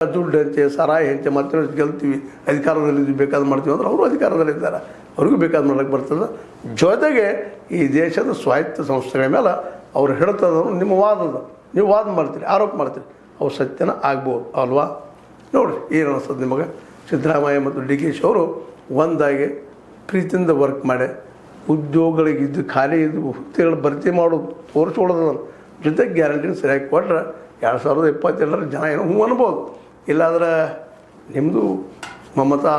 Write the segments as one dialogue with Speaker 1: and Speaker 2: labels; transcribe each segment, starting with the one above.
Speaker 1: ದುಡ್ಡು ಹಂಚೆ ಸರಾಯಿ ಹಂಚೆ ಮತ್ತೆ ಗೆಲ್ತೀವಿ ಅಧಿಕಾರದಲ್ಲಿ ಬೇಕಾದ ಮಾಡ್ತೀವಿ ಅಂದ್ರೆ ಅವರು ಅಧಿಕಾರದಲ್ಲಿದ್ದಾರೆ, ಅವ್ರಿಗೂ ಬೇಕಾದ ಮಾಡೋಕ್ಕೆ ಬರ್ತದೆ. ಜೊತೆಗೆ ಈ ದೇಶದ ಸ್ವಾಯತ್ತ ಸಂಸ್ಥೆಗಳ ಮೇಲೆ ಅವ್ರು ಹೇಳ್ತದನ್ನು ನಿಮ್ಮ ವಾದದ ನೀವು ವಾದ ಮಾಡ್ತೀರಿ, ಆರೋಪ ಮಾಡ್ತೀರಿ, ಅವ್ರು ಸತ್ಯನ ಆಗ್ಬೋದು ಅಲ್ವಾ? ನೋಡಿರಿ ಏನು ಅನಿಸ್ತದೆ ನಿಮಗೆ. ಸಿದ್ದರಾಮಯ್ಯ ಮತ್ತು ಡಿ ಕೆ ಶಿ ಅವರು ಒಂದಾಗಿ ಪ್ರೀತಿಯಿಂದ ವರ್ಕ್ ಮಾಡಿ ಉದ್ಯೋಗಗಳಿಗಿದ್ದು ಖಾಲಿ ಇದ್ದು ಹುದ್ದೆಗಳು ಭರ್ತಿ ಮಾಡೋದು ತೋರಿಸ್ಕೊಳ್ಳೋದು, ಜೊತೆಗೆ ಗ್ಯಾರಂಟಿನ ಸರಿಯಾಗಿ ಕೊಟ್ಟರೆ 2027 ಜನ ಏನೋ ಹ್ಞೂ ಅನ್ಬೋದು. ಇಲ್ಲಾಂದ್ರೆ ನಿಮ್ಮದು ಮಮತಾ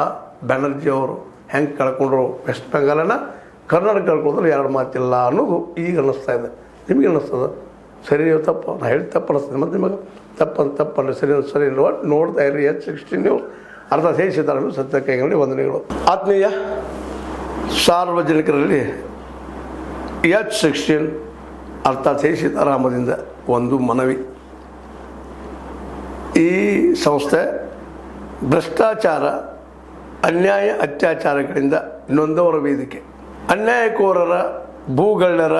Speaker 1: ಬ್ಯಾನರ್ಜಿ ಅವರು ಹೆಂಗೆ ಕಳ್ಕೊಂಡ್ರು ವೆಸ್ಟ್ ಬೆಂಗಾಲನ್ನು ಕರ್ನಾಟಕ ಕಳ್ಕೊಂಡ್ರೆ ಎರಡು ಮಾತಿಲ್ಲ ಅನ್ನೋದು ಈಗ ಅನ್ನಿಸ್ತಾ ಇದೆ. ನಿಮಗೆ ಅನ್ನಿಸ್ತದೆ ಸರಿ ತಪ್ಪು? ನಾನು ಹೇಳಿ ತಪ್ಪು ಅನ್ನಿಸ್ತದೆ. ಮತ್ತು ನಿಮಗೆ ತಪ್ಪಂದ್ರೆ ಸರಿ ಇಲ್ವ ನೋಡ್ತಾ ಇರಿ. H16 ನ್ಯೂಸ್ ಅರ್ಥಾತ್ ಹೇಸಿದ್ದಾರೆ ಸತ್ಯ ಕೈಗಳಲ್ಲಿ ವಂದನೆಗಳು. ಆತ್ಮೀಯ ಸಾರ್ವಜನಿಕರಲ್ಲಿ H16 ಅರ್ಥಾತ್ ಸೀತಾರಾಮದಿಂದ ಒಂದು ಮನವಿ. ಈ ಸಂಸ್ಥೆ ಭ್ರಷ್ಟಾಚಾರ, ಅನ್ಯಾಯ, ಅತ್ಯಾಚಾರಗಳಿಂದ ನೊಂದವರ ವೇದಿಕೆ. ಅನ್ಯಾಯಕೋರರ, ಭೂಗಳ್ಳರ,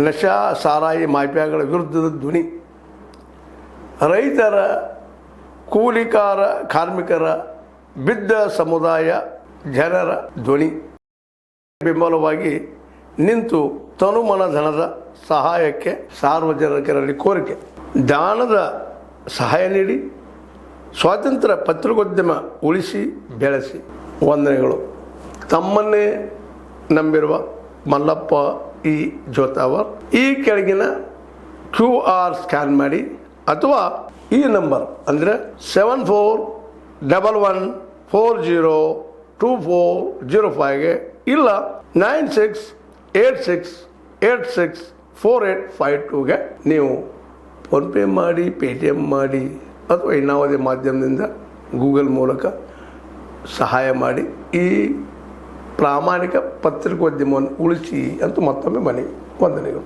Speaker 1: ನಶಾ ಸಾರಾಯಿ ಮಾಫಿಯಾಗಳ ವಿರುದ್ಧದ ಧ್ವನಿ. ರೈತರ, ಕೂಲಿಕಾರ, ಕಾರ್ಮಿಕರ, ಬಿದ್ದ ಸಮುದಾಯ ಜನರ ಧ್ವನಿ. ಬೆಂಬಲವಾಗಿ ನಿಂತು ತನುಮನ ಧನದ ಸಹಾಯಕ್ಕೆ ಸಾರ್ವಜನಿಕರಲ್ಲಿ ಕೋರಿಕೆ. ದಾನದ ಸಹಾಯ ನೀಡಿ ಸ್ವಾತಂತ್ರ್ಯ ಪತ್ರಿಕೋದ್ಯಮ ಉಳಿಸಿ ಬೆಳೆಸಿ. ವಂದನೆಗಳು. ತಮ್ಮನ್ನೇ ನಂಬಿರುವ ಮಲ್ಲಪ್ಪ ಇ ಜೋತಾವರ್. ಈ ಕೆಳಗಿನ QR ಸ್ಕ್ಯಾನ್ ಮಾಡಿ ಅಥವಾ ಈ ನಂಬರ್ ಅಂದರೆ 7411402405ಗೆ ಇಲ್ಲ 9686864852ಗೆ ನೀವು ಫೋನ್ಪೇ ಮಾಡಿ, ಪೇಟಿಎಮ್ ಮಾಡಿ ಅಥವಾ ಇನ್ನಾವುದೇ ಮಾಧ್ಯಮದಿಂದ ಗೂಗಲ್ ಮೂಲಕ ಸಹಾಯ ಮಾಡಿ ಈ ಪ್ರಾಮಾಣಿಕ ಪತ್ರಿಕೋದ್ಯಮವನ್ನು ಉಳಿಸಿ ಅಂತ ಮತ್ತೊಮ್ಮೆ ಮನವಿ. ವಂದನೆಗಳು.